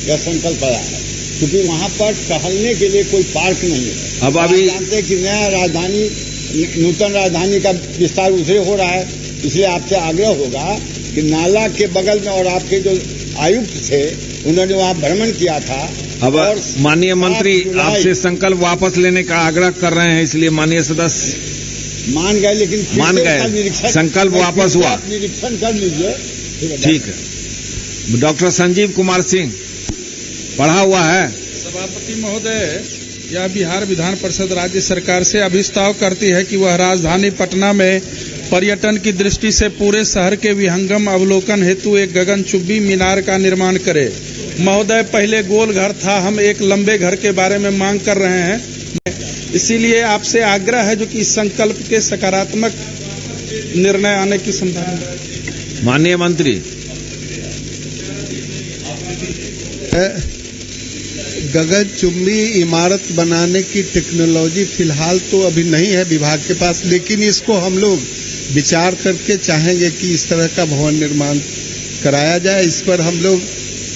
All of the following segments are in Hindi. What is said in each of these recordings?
यह संकल्प आया है, क्योंकि वहाँ पर टहलने के लिए कोई पार्क नहीं है। अब अभी जानते हैं कि नया राजधानी, नूतन राजधानी का विस्तार उसे हो रहा है, इसलिए आपसे आग्रह होगा कि नाला के बगल में, और आपके जो आयुक्त थे उन्होंने वहाँ भ्रमण किया था। अब और माननीय मंत्री आपसे संकल्प वापस लेने का आग्रह कर रहे हैं, इसलिए माननीय सदस्य मान गए, लेकिन मान गए, संकल्प वापस हुआ। निरीक्षण कर लीजिए। ठीक है। डॉक्टर संजीव कुमार सिंह पढ़ा हुआ है। सभापति महोदय, यह बिहार विधान परिषद राज्य सरकार से अभिस्ताव करती है कि वह राजधानी पटना में पर्यटन की दृष्टि से पूरे शहर के विहंगम अवलोकन हेतु एक गगनचुंबी मीनार का निर्माण करे। महोदय, पहले गोल घर था, हम एक लंबे घर के बारे में मांग कर रहे हैं, इसीलिए आपसे आग्रह है जो कि इस संकल्प के सकारात्मक निर्णय आने की संभावना। माननीय मंत्री, गगनचुंबी इमारत बनाने की टेक्नोलॉजी फिलहाल तो अभी नहीं है विभाग के पास, लेकिन इसको हम लोग विचार करके चाहेंगे कि इस तरह का भवन निर्माण कराया जाए। इस पर हम लोग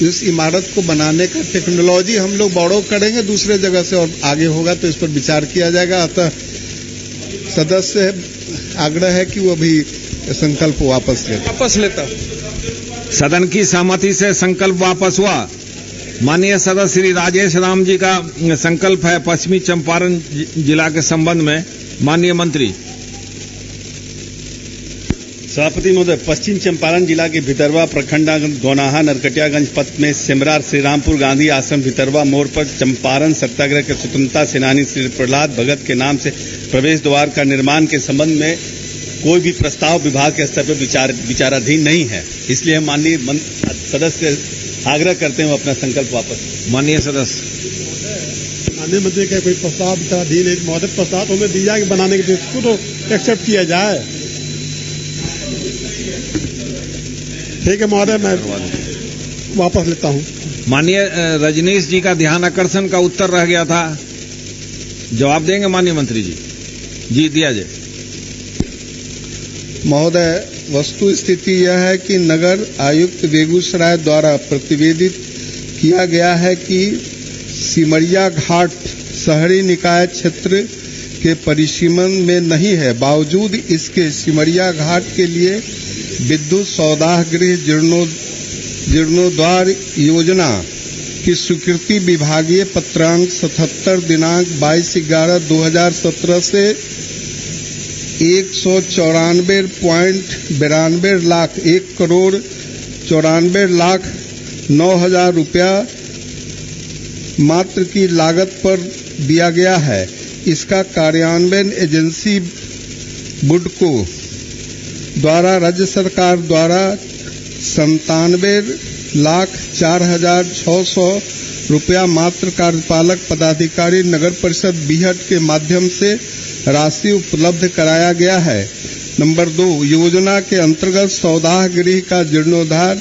इस इमारत को बनाने का टेक्नोलॉजी हम लोग बॉरो करेंगे दूसरे जगह से, और आगे होगा तो इस पर विचार किया जाएगा। अतः सदस्य आग्रह है कि वो अभी संकल्प वापस लेता। सदन की सहमति से संकल्प वापस हुआ। माननीय सदस्य श्री राजेश राम जी का संकल्प है पश्चिमी चंपारण जिला के संबंध में। माननीय मंत्री। सभापति महोदय, पश्चिम चंपारण जिला के भितरवा प्रखंड गौनाहा नरकटियागंज पथ में सिमरार श्रीरामपुर गांधी आश्रम भितरवा मोड़ पर चंपारण सत्याग्रह के स्वतंत्रता सेनानी श्री प्रहलाद भगत के नाम से प्रवेश द्वार का निर्माण के संबंध में कोई भी प्रस्ताव विभाग के स्तर पर विचाराधीन नहीं है, इसलिए हम माननीय सदस्य आग्रह करते हैं अपना संकल्प वापस। माननीय सदस्य। माननीय मंत्री का कोई प्रस्ताव विचाराधीन है महोदय, प्रस्ताव तो हमें दिया कि बनाने के लिए तो एक्सेप्ट किया जाए। ठीक है महोदय, मैं वापस लेता हूं। माननीय रजनीश जी का ध्यान आकर्षण का उत्तर रह गया था, जवाब देंगे माननीय मंत्री जी? जी दिया जाए। महोदय, वस्तु स्थिति यह है कि नगर आयुक्त बेगूसराय द्वारा प्रतिवेदित किया गया है कि सिमरिया घाट शहरी निकाय क्षेत्र के परिसीमन में नहीं है, बावजूद इसके सिमरिया घाट के लिए विद्युत सौदाह गृह जीर्णोद्धार योजना की स्वीकृति विभागीय पत्रांक 77 दिनांक 22/11/2017 से 194.92 लाख 1,94,09,000 रुपया मात्र की लागत पर दिया गया है। इसका कार्यान्वयन एजेंसी बुडको द्वारा राज्य सरकार द्वारा 97,04,600 रुपया मात्र कार्यपालक पदाधिकारी नगर परिषद बीहट के माध्यम से राशि उपलब्ध कराया गया है। नंबर 2, योजना के अंतर्गत सौदाह गृह का जीर्णोद्धार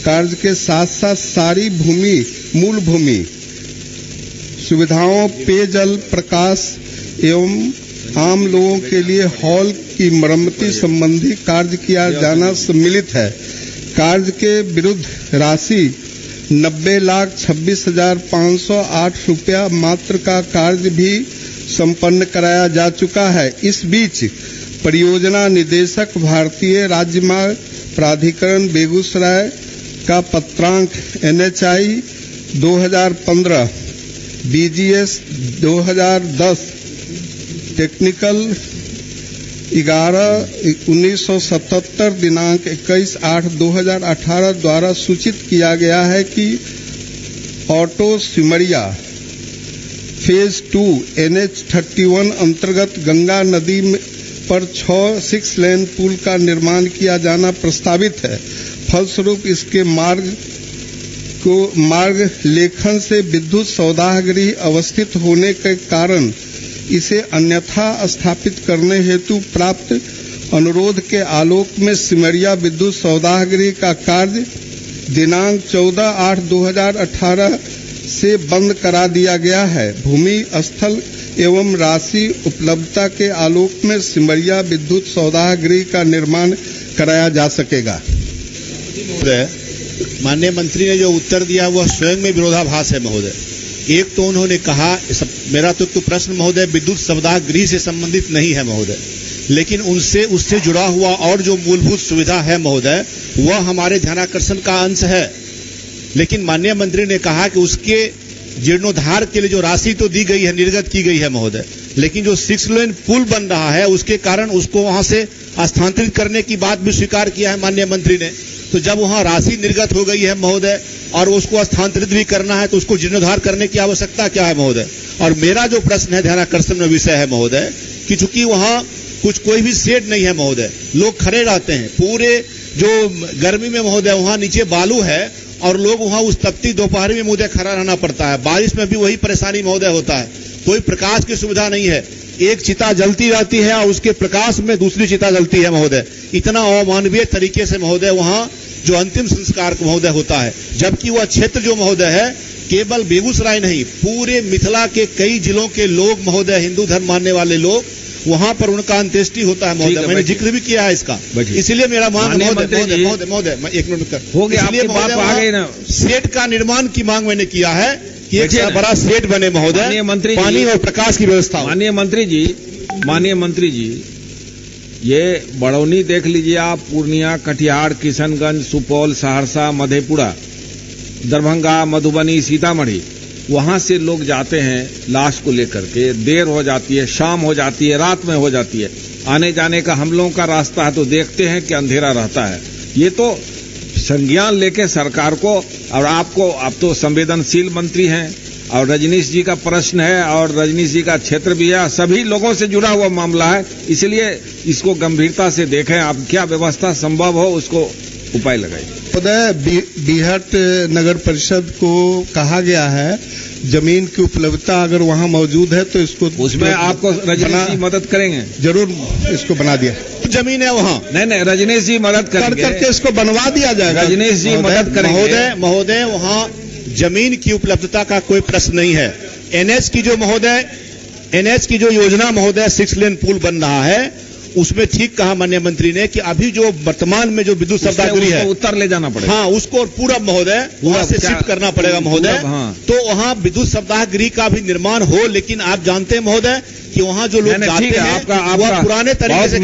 कार्य के साथ साथ सारी मूल भूमि सुविधाओं, पेयजल, प्रकाश एवं आम लोगों के लिए हॉल की मरम्मति संबंधी कार्य किया जाना सम्मिलित है। कार्य के विरुद्ध राशि 90,26,508 रुपया मात्र का कार्य भी संपन्न कराया जा चुका है। इस बीच परियोजना निदेशक भारतीय राजमार्ग प्राधिकरण बेगूसराय का पत्रांक NHI 2015 BGS 2010 टेक्निकल 11/1977 दिनांक 21/8/2018 द्वारा सूचित किया गया है कि ऑटो सिमरिया फेज 2 NH31 अंतर्गत गंगा नदी पर 6 लेन पुल का निर्माण किया जाना प्रस्तावित है। फलस्वरूप इसके मार्ग लेखन से विद्युत सौदाह गृह अवस्थित होने के कारण इसे अन्यथा स्थापित करने हेतु प्राप्त अनुरोध के आलोक में सिमरिया विद्युत सौदाह गृह का कार्य दिनांक 14/8/2018 से बंद करा दिया गया है। भूमि, स्थल एवं राशि उपलब्धता के आलोक में सिमरिया विद्युत सौदाह गृह का निर्माण कराया जा सकेगा। माननीय मंत्री ने जो उत्तर दिया वह स्वयं में विरोधाभास है महोदय। एक तो उन्होंने कहा, मेरा तो प्रश्न महोदय विद्युत सप्ताह गृह से संबंधित नहीं है महोदय, लेकिन उससे जुड़ा हुआ और जो मूलभूत सुविधा है महोदय वह हमारे ध्यानाकर्षण का अंश है। लेकिन माननीय मंत्री ने कहा कि उसके जीर्णोद्धार के लिए जो राशि तो दी गई है, निर्गत की गई है महोदय, लेकिन जो 6 लेन पुल बन रहा है उसके कारण उसको वहां से स्थानांतरित करने की बात भी स्वीकार किया है माननीय मंत्री ने। तो जब वहां राशि निर्गत हो गई है महोदय और उसको स्थानांतरित भी करना है तो उसको जीर्णोद्धार करने की आवश्यकता क्या है महोदय। और मेरा जो प्रश्न है ध्यानाकर्षण में विषय है महोदय कि चूंकि वहां कोई भी शेड नहीं है महोदय, लोग खड़े रहते हैं पूरे जो गर्मी में महोदय, वहां नीचे बालू है और लोग वहां उस तपती दोपहर में महोदय खड़ा रहना पड़ता है। बारिश में भी वही परेशानी महोदय होता है। कोई प्रकाश की सुविधा नहीं है, एक चिता जलती रहती है और उसके प्रकाश में दूसरी चिता जलती है महोदय। इतना अमानवीय तरीके से महोदय वहां जो अंतिम संस्कार महोदय होता है, जबकि वह क्षेत्र जो महोदय है केवल बेगूसराय नहीं पूरे मिथिला के कई जिलों के लोग महोदय, हिंदू धर्म मानने वाले लोग, वहां पर उनका अंत्येष्टि होता है महोदय। मैंने जिक्र भी किया है इसका, इसलिए मेरा मांग महोदय मैं 1 मिनट हो गया, शेड का निर्माण की मांग मैंने किया है कि एक बड़ा शेड बने महोदय, पानी और प्रकाश की व्यवस्था। माननीय मंत्री जी, ये बड़ौनी देख लीजिए आप, पूर्णिया, कटिहार, किशनगंज, सुपौल, सहरसा, मधेपुरा, दरभंगा, मधुबनी, सीतामढ़ी, वहां से लोग जाते हैं लाश को लेकर के, देर हो जाती है, शाम हो जाती है, रात में हो जाती है, आने जाने का हम लोगों का रास्ता है तो देखते हैं कि अंधेरा रहता है। ये तो संज्ञान लेके सरकार को, और आपको, आप तो संवेदनशील मंत्री हैं और रजनीश जी का प्रश्न है और रजनीश जी का क्षेत्र भी है, सभी लोगों से जुड़ा हुआ मामला है, इसलिए इसको गंभीरता से देखें। आप क्या व्यवस्था संभव हो उसको उपाय लगाइए। बीहट नगर परिषद को कहा गया है जमीन की उपलब्धता अगर वहां मौजूद है तो इसको, उसमें आपको रजनीश जी मदद करेंगे, जरूर इसको बना दिया। जमीन है वहां, नहीं रजनीश जी मदद करके इसको बनवा दिया जाएगा। रजनीश जी मदद करेंगे महोदय वहां जमीन की उपलब्धता का कोई प्रश्न नहीं है। एनएच की जो योजना महोदय 6 लेन पुल बन रहा है उसमें ठीक कहा माननीय मंत्री ने कि अभी जो वर्तमान में जो विद्युत सप्ताहगृह है उत्तर ले जाना पड़ेगा, हाँ उसको पूरा महोदय वहां से शिफ्ट करना पड़ेगा महोदय। तो वहां विद्युत सप्ताहगृह का भी निर्माण हो, लेकिन आप जानते हैं महोदय कि वहां जो लोग जाते हैं वह पुराने तरीके से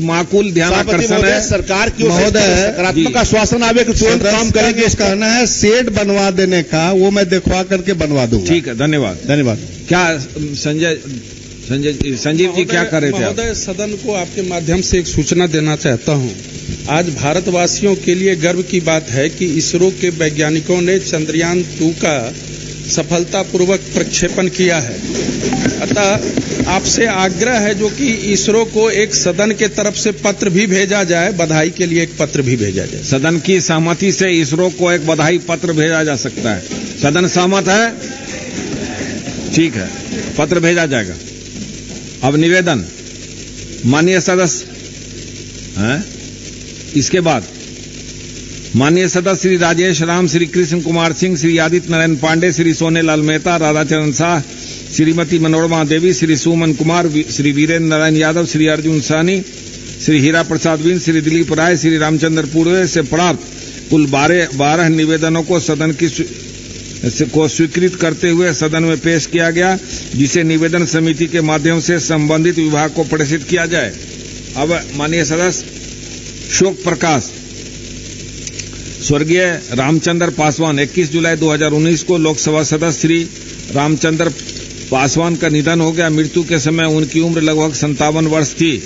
माकूल ध्यानाकर्षण है सरकार की ओर से सकारात्मक आश्वासन आवे कि तुरंत काम करेंगे। इस कहना है शेड बनवा देने का, वो मैं दिखवा करके बनवा दूंगा। ठीक है, धन्यवाद। क्या संजीव जी क्या कर रहे थे? महोदय, सदन को आपके माध्यम से एक सूचना देना चाहता हूं। आज भारतवासियों के लिए गर्व की बात है कि इसरो के वैज्ञानिकों ने चंद्रयान 2 का सफलतापूर्वक प्रक्षेपण किया है। अतः आपसे आग्रह है जो कि इसरो को एक सदन के तरफ से पत्र भी भेजा जाए, बधाई के लिए एक पत्र भी भेजा जाए। सदन की सहमति से इसरो को एक बधाई पत्र भेजा जा सकता है। सदन सहमत है? ठीक है, पत्र भेजा जाएगा। अब निवेदन माननीय सदस्य हैं, इसके बाद माननीय सदस्य श्री राजेश राम, श्री कृष्ण कुमार सिंह, श्री आदित्य नारायण पांडे, श्री सोने लाल मेहता, राधाचरण शाह, श्रीमती मनोरमा देवी, श्री सुमन कुमार, श्री वीरेंद्र नारायण यादव, श्री अर्जुन साहनी, श्री हीरा प्रसाद बिन, श्री दिलीप राय, श्री रामचंद्र पूर्वे से प्राप्त कुल 12 निवेदनों को सदन की को स्वीकृत करते हुए सदन में पेश किया गया, जिसे निवेदन समिति के माध्यम से संबंधित विभाग को प्रेषित किया जाए। अब माननीय सदस्य शोक प्रकाश। स्वर्गीय रामचंद्र पासवान 21 जुलाई 2019 को लोकसभा सदस्य श्री रामचंद्र पासवान का निधन हो गया। मृत्यु के समय उनकी उम्र लगभग 57 वर्ष थी।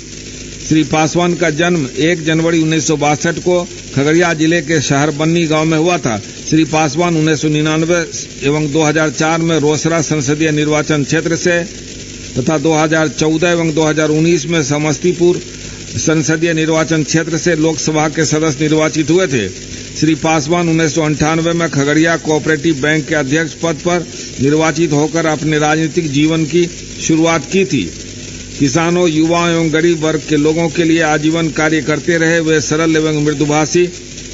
श्री पासवान का जन्म 1 जनवरी 1962 को खगड़िया जिले के शहर बन्नी गांव में हुआ था। श्री पासवान 1999 एवं 2004 में रोसड़ा संसदीय निर्वाचन क्षेत्र से तथा 2014 एवं 2019 में समस्तीपुर संसदीय निर्वाचन क्षेत्र से लोकसभा के सदस्य निर्वाचित हुए थे। श्री पासवान 1998 में खगड़िया कोऑपरेटिव बैंक के अध्यक्ष पद पर निर्वाचित होकर अपने राजनीतिक जीवन की शुरुआत की थी। किसानों, युवाओं एवं गरीब वर्ग के लोगों के लिए आजीवन कार्य करते रहे। वे सरल एवं मृदुभाषी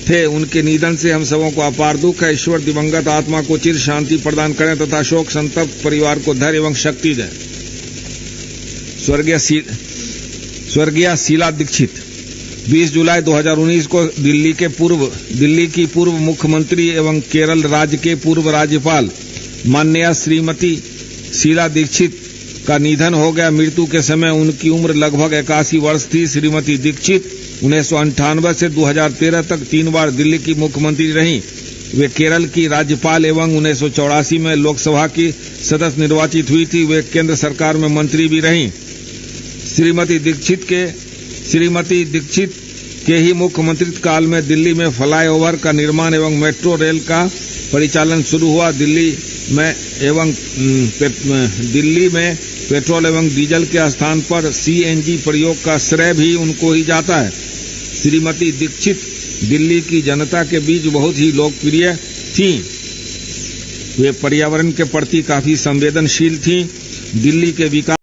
थे। उनके निधन से हम सबों को अपार दुख है। ईश्वर दिवंगत आत्मा को चिर शांति प्रदान करें तथा शोक संतप्त परिवार को धैर्य एवं शक्ति दें। स्वर्गीय शीला दीक्षित 20 जुलाई 2019 को दिल्ली की पूर्व मुख्यमंत्री एवं केरल राज्य के पूर्व राज्यपाल माननीय श्रीमती शीला दीक्षित का निधन हो गया। मृत्यु के समय उनकी उम्र लगभग 81 वर्ष थी। श्रीमती दीक्षित 1998 से 2013 तक 3 बार दिल्ली की मुख्यमंत्री रहीं। वे केरल की राज्यपाल एवं 1984 में लोकसभा की सदस्य निर्वाचित हुई थी। वे केंद्र सरकार में मंत्री भी रहीं। श्रीमती दीक्षित के ही मुख्यमंत्री काल में दिल्ली में फ्लाईओवर का निर्माण एवं मेट्रो रेल का परिचालन शुरू हुआ। दिल्ली में पेट्रोल एवं डीजल के स्थान पर सीएनजी प्रयोग का श्रेय भी उनको ही जाता है। श्रीमती दीक्षित दिल्ली की जनता के बीच बहुत ही लोकप्रिय थीं। वे पर्यावरण के प्रति काफी संवेदनशील थीं। दिल्ली के विकास